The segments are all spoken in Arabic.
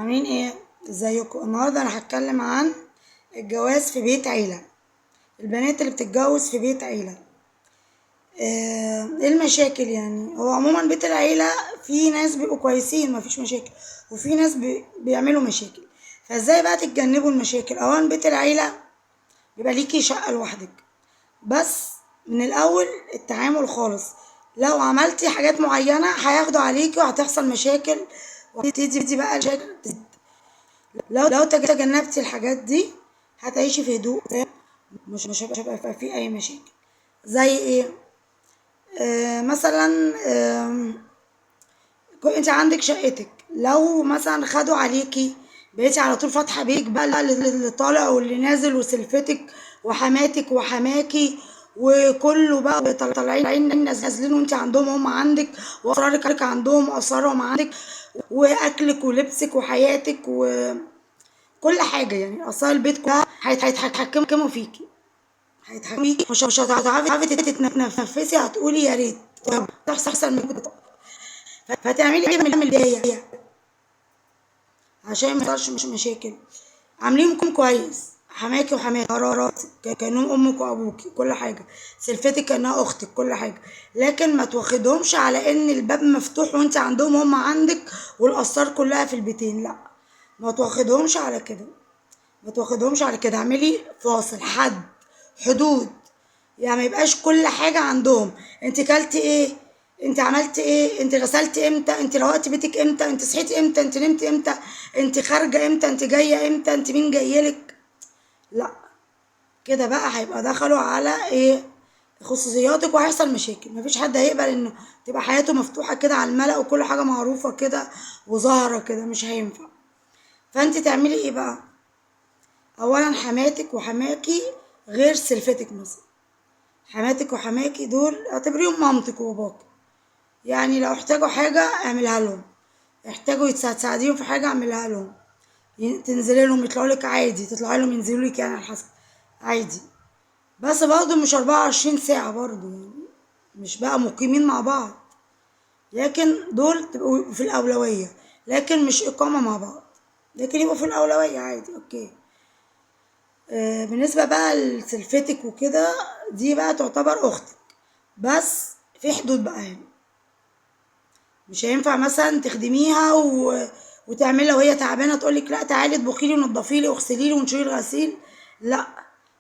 عاملين ايه؟ ازيكم؟ النهارده انا هتكلم عن الجواز في بيت عيلة. البنات اللي بتتجوز في بيت عيلة، ايه المشاكل؟ يعني هو عموما بيت العيلة في ناس بيبقوا كويسين مفيش مشاكل، وفي ناس بيعملوا مشاكل. فازاي بقى تتجنبوا المشاكل؟ اولا بيت العيلة بيبقى ليكي شقة لوحدك، بس من الاول التعامل خالص. لو عملتي حاجات معينة هياخدوا عليكي وهتحصل مشاكل، وهتبتدي بقى المشاكل. لو تجنبتي الحاجات دي هتعيشي في هدوء، مش هيبقى في اي مشاكل. زي ايه؟ مثلا انت عندك شقتك، لو مثلا خدوا عليكي بقيتي على طول فاتحه بيك بقى اللي طالع واللي نازل وسلفتك وحماتك وحماكي وكله بقى طالعين نازلين، وانت عندهم هم عندك، واسرارك عندهم واسرارهم عندك، واكلك ولبسك وحياتك وكل حاجه. يعني اسرار البيت كلها هيتحكموا فيكي، هيتحكموا فيكي، مش هتعرفي تتنفسي، هتقولي يا ريت تحصل من كده. فتعملي ايه من البدايه عشان ما يحصلش مش مشاكل؟ عاملينكم كويس، حماكي وحماكي قرارات كانهم امك وابوكي، كل حاجه، سلفتك كانها اختك، كل حاجه. لكن ما تواخدهمش على ان الباب مفتوح وانت عندهم هم عندك والاسرار كلها في البيتين، لا، ما تواخدهمش على كده، ما تواخدهمش على كده. اعملي فاصل، حد، حدود. يعني ما يبقاش كل حاجه عندهم. انت كلتي ايه؟ انت عملتي ايه؟ انت غسلتي امتى؟ انت روقتي بيتك امتى؟ انت صحيتي امتى؟ انت نمتي امتى؟ انت خارجه امتى؟ انت جايه امتى؟ انت مين جايلك؟ لا، كده بقى هيبقى دخلوا على ايه؟ خصوصياتك، وهيحصل مشاكل. مفيش حد هيقبل انه تبقى حياته مفتوحه كده على الملأ وكل حاجه معروفه كده وظاهره كده، مش هينفع. فانت تعملي ايه بقى؟ اولا حماتك وحماكي غير سلفتك. مثلا حماتك وحماكي دول اعتبريهم مامتك وباباك، يعني لو احتاجوا حاجة اعملها لهم، احتاجوا تساعديهم في حاجة اعملها لهم، تنزلي لهم يطلعوا لك عادي، تطلعي لهم ينزلوا لك، يعني على حسب، عادي. بس برضه مش 24 ساعة برضه، يعني مش بقى مقيمين مع بعض، لكن دول تبقوا في الأولوية، لكن مش إقامة مع بعض، لكن يبقوا في الأولوية عادي، أوكي. بالنسبة بقى لسلفتك وكده، دي بقى تعتبر أختك، بس في حدود بقى هنا. مش هينفع مثلا تخدميها وتعملها وهي تعبانة تقولك لا تعالي اطبخي لي ونضفي لي واغسلي لي ونشيلي الغسيل، لا،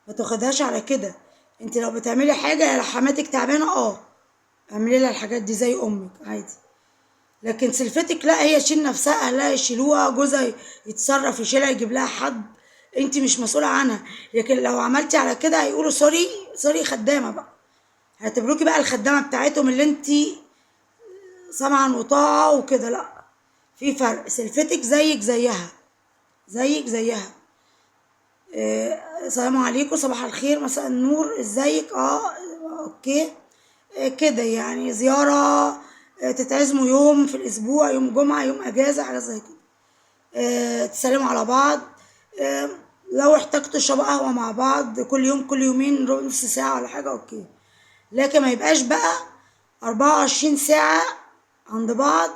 ما تاخدهاش على كده. انت لو بتعملي حاجة، لو حماتك تعبانة اعملي لها الحاجات دي زي امك عادي. لكن سلفتك لا، هي تشيل نفسها، اهلها يشيلوها، جوزها يتصرف يشيلها، يجيب لها حد، انت مش مسؤولة عنها. لكن لو عملتي على كده هيقولوا سوري سوري خدامة بقى، هيعتبروكي بقى الخدامة بتاعتهم اللي انت سمعا وطاعة وكده. لا، في فرق. سلفتك زيك زيها، زيك زيها. السلام عليكم، صباح الخير، مساء النور، ازيك، اوكي، كده يعني زيارة، تتعزموا يوم في الاسبوع، يوم جمعة، يوم اجازة، حاجة زي كده، تسلموا على بعض. آه لو احتجتوا تشربوا قهوة مع بعض كل يوم كل يومين ربع نص ساعة ولا حاجة، اوكي. لكن ما يبقاش بقى 24 ساعة عند بعض،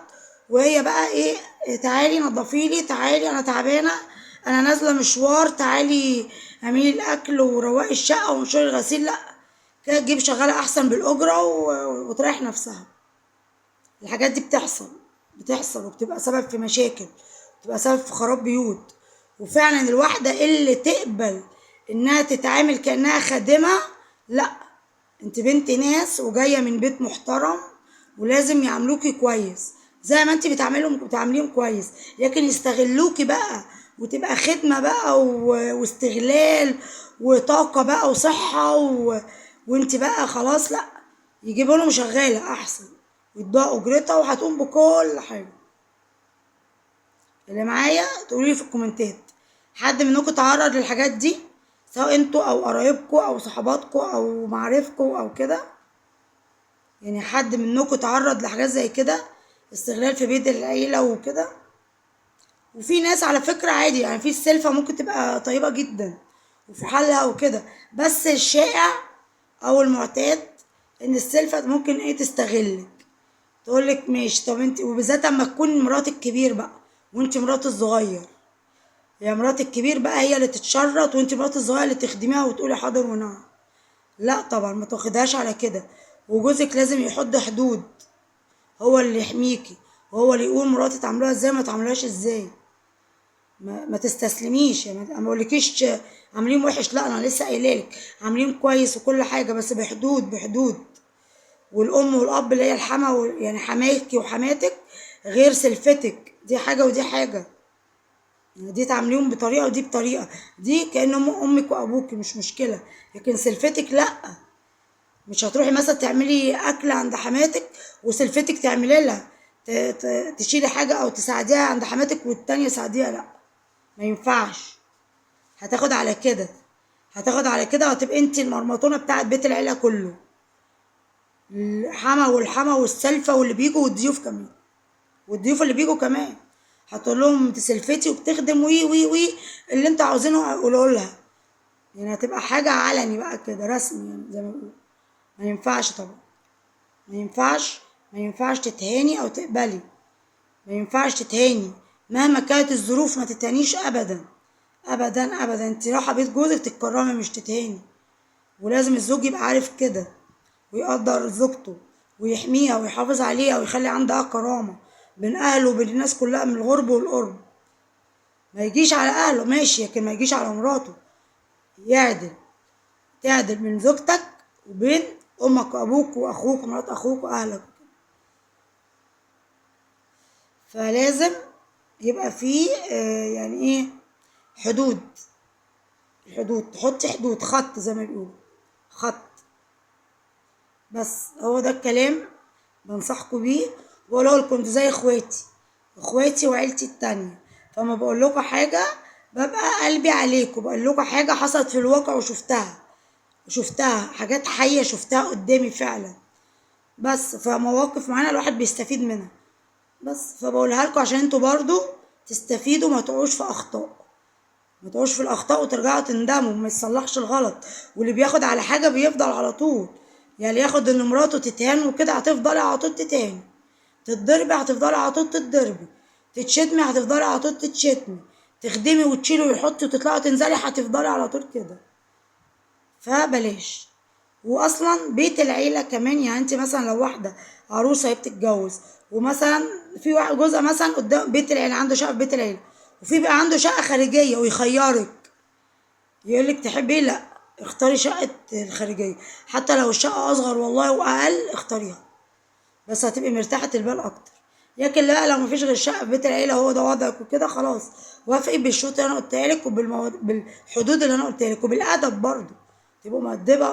وهي بقى ايه، تعالي نضفيلي، تعالي انا تعبانة، انا نازلة مشوار، تعالي اعملي الاكل وروقي الشقة وانشري الغسيل، لا، كده تجيب شغالة احسن بالاجرة وتريح نفسها. الحاجات دي بتحصل وبتبقى سبب في مشاكل، بتبقى سبب في خراب بيوت. وفعلا الواحدة اللي تقبل انها تتعامل كأنها خادمة، لا، انت بنت ناس وجاية من بيت محترم، ولازم يعاملوكي كويس زي ما انت بتعامليهم كويس. لكن يستغلوكي بقى وتبقى خدمة بقى واستغلال وطاقة بقى وصحة وانت بقى خلاص، لا، يجيبوا لهم شغالة احسن ويدوها اجرتها وهتقوم بكل حاجة. اللي معايا تقولي في الكومنتات حد منكم تعرض للحاجات دي، سواء انتوا او قرايبكم او صحباتكم او معارفكم او كده. يعني حد منكم تعرض لحاجات زي كده، استغلال في بيت العيلة وكده؟ وفي ناس على فكرة عادي، يعني في السلفة ممكن تبقى طيبة جدا وفي حالها وكده، بس الشائع او المعتاد ان السلفة ممكن ايه، تستغلك، تقولك ماشي، طب انت، وبالذات اما تكون مراتك كبير بقى وانت مرات الصغير. يا مرات الكبير بقى هي اللي تتشرط، وانت مرات الصغير اللي تخدميها وتقولي حاضر ونعم. لا طبعا، ما تاخدهاش على كده. وجوزك لازم يحط حدود، هو اللي يحميكي، وهو اللي يقول مراتي تعملوها ازاي ما تعملوهاش ازاي. ما تستسلميش، يعني ما بقولكيش عاملين وحش، لا انا لسه قايلالك عاملين كويس وكل حاجه، بس بحدود بحدود. والام والاب اللي هي الحما يعني حماكي وحماتك غير سلفتك، دي حاجه ودي حاجه. يعني دي تعامليهم بطريقه ودي بطريقه، دي كانهم امك وابوك مش مشكله. لكن سلفتك لا. مش هتروحي مثلا تعملي اكل عند حماتك وسلفتك تعملي لها، تشيلي حاجه او تساعديها عند حماتك والتانيه ساعديها، لا ما ينفعش. هتاخد على كده، هتاخد على كده، وهتبقى انت المرمطونه بتاعت بيت العيله كله، الحما والحما والسلفه واللي بيجوا والضيوف كمان، والضيوف اللي بيجوا كمان هتقول لهم انت سلفتي وبتخدم وي وي وي، اللي انتوا عاوزينه قولوا لها. يعني هتبقى حاجه علني بقى كده رسمي، يعني زي ما بيقولوا. ما ينفعش طبعا، ما ينفعش. ما ينفعش تتهاني او تقبلي، ما ينفعش تتهاني مهما كانت الظروف، ما تتهانيش ابدا ابدا ابدا. انت رايحه بيت جوزك تتكرمي مش تتهاني. ولازم الزوج يبقى عارف كده، ويقدر زوجته ويحميها ويحافظ عليها ويخلي عندها كرامة بين أهله وبين الناس كلها، من الغرب والقرب. ما يجيش على أهله ماشي، لكن ما يجيش على مراته. يعدل، تعدل من زوجتك وبين أمك وأبوك وأخوك ومرات أخوك وأهلك. فلازم يبقى فيه يعني إيه، حدود. الحدود، تحطي حدود، خط زي ما بيقولوا، خط. بس هو ده الكلام بنصحكوا بيه. بقوله لكم انتوا زي اخواتي، اخواتي وعيلتي التانية. فما بقول لكم حاجة ببقى قلبي عليكم، بقول لكم حاجة حصلت في الواقع وشفتها، وشفتها حاجات حية شفتها قدامي فعلا. بس فمواقف معانا الواحد بيستفيد منها. بس فبقولها لكم عشان انتوا برضو تستفيدوا، ما تقعوش في اخطاء، ما تقعوش في الاخطاء وترجعوا تندموا، ما يصلحش الغلط. واللي بياخد على حاجه بيفضل على طول. يعني اللي ياخد ان مراته تتهان وكده هتفضلي على طول تتهاني، تتضربي هتفضلي على طول تتضربي، تتشتمي هتفضلي على طول تتشتمي، تخدمي وتشيلي ويحطي وتطلعي وتنزلي هتفضلي على طول كده. فبلاش. واصلا بيت العيله كمان، يعني انت مثلا لو واحده عروسه هي بتتجوز، ومثلا في واحد جوزها مثلا قدام بيت العيله عنده شقه في بيت العيله، وفي بقى عنده شقه خارجيه ويخيرك، يقول لك تحبي إيه؟ لا اختاري شقه الخارجيه، حتى لو الشقه اصغر والله واقل اختاريها، بس هتبقي مرتاحه البال اكتر. لكن لا، لو مفيش غير شقه في بيت العيله هو ده وضعك وكده، خلاص وافقي بالشروط اللي انا قلتها لك بالحدود اللي انا قلتها لك، وبالادب برضه، تبقوا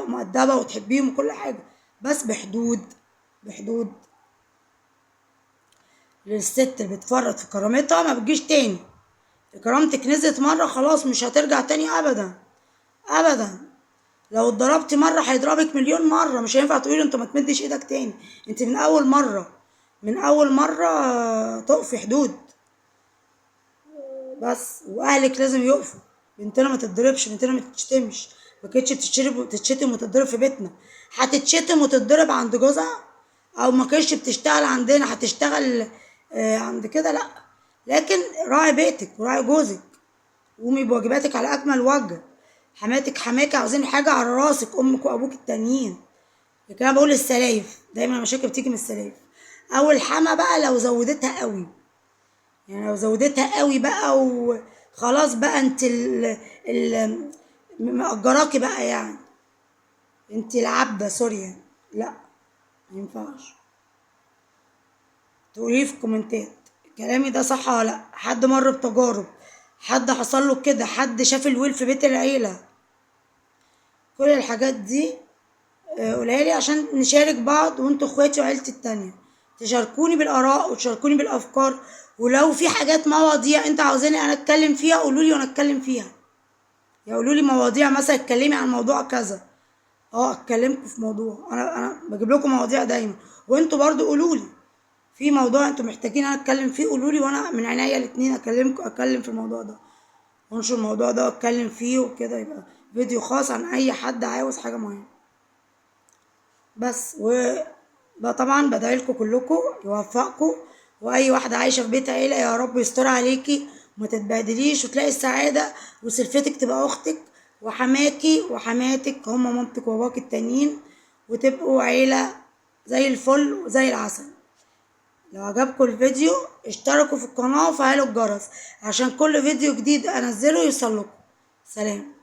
مؤدبه وتحبيهم وكل حاجه، بس بحدود، بحدود. للست اللي بتفرط في كرامتها ما بتجيش تاني. كرامتك نزلت مره خلاص مش هترجع تاني ابدا ابدا. لو اتضربتي مره هيضربك مليون مره، مش هينفع تقولي انت ما تمدش ايدك تاني. انت من اول مره، من اول مره تقفي حدود. بس واهلك لازم يقفوا. بنتنا ما تتضربش، بنتنا ما تتشتمش. ما كانتش تتشتم وتتضرب في بيتنا، هتتشتم وتتضرب عند جوزها. او ما كانتش بتشتغل عندنا هتشتغل عند كده، لا. لكن راعي بيتك وراعي جوزك، وقومي بواجباتك على اكمل وجه. حماتك حماكي عاوزين حاجه على راسك، امك وابوك التانيين. لكن انا بقول السلايف دايما، المشاكل بتيجي من السلايف. او الحما بقى لو زودتها قوي، يعني لو زودتها قوي بقى وخلاص بقى انت ال مأجراكي بقى، يعني انت العبدة سوري يعني. لا ما ينفعش. تقولي في كومنتات كلامي ده صح ولا لا، حد مر بتجارب، حد حصل له كده، حد شاف الويل في بيت العيلة. كل الحاجات دي قولها لي عشان نشارك بعض، وانتوا اخواتي وعيلتي التانية تشاركوني بالاراء وتشاركوني بالافكار. ولو في حاجات مواضيع انت عاوزاني انا اتكلم فيها قولوا لي وانا اتكلم فيها. يا قولوا لي مواضيع مثلا اتكلمي عن موضوع كذا، اتكلمكم في موضوع. انا بجيب لكم مواضيع دايما، وانتوا برضو قولوا لي في موضوع انتوا محتاجين انا اتكلم فيه، قولوا لي وانا من عينيا الاتنين اكلمكم، اتكلم في الموضوع ده، وانشر الموضوع ده واتكلم فيه وكده، يبقى فيديو خاص عن اي حد عاوز حاجه معينه. بس طبعا بدعي لكم كلكم يوفقكم واي واحده عايشه في بيت عيله يا رب يستر عليكي وما تتبهدليش وتلاقي السعاده، وسلفتك تبقى اختك، وحماكي وحماتك هما مامتك وباباك التانيين، وتبقوا عيله زي الفل وزي العسل. لو عجبكم الفيديو اشتركوا في القناه وفعلوا الجرس عشان كل فيديو جديد انزله يوصلكم. سلام.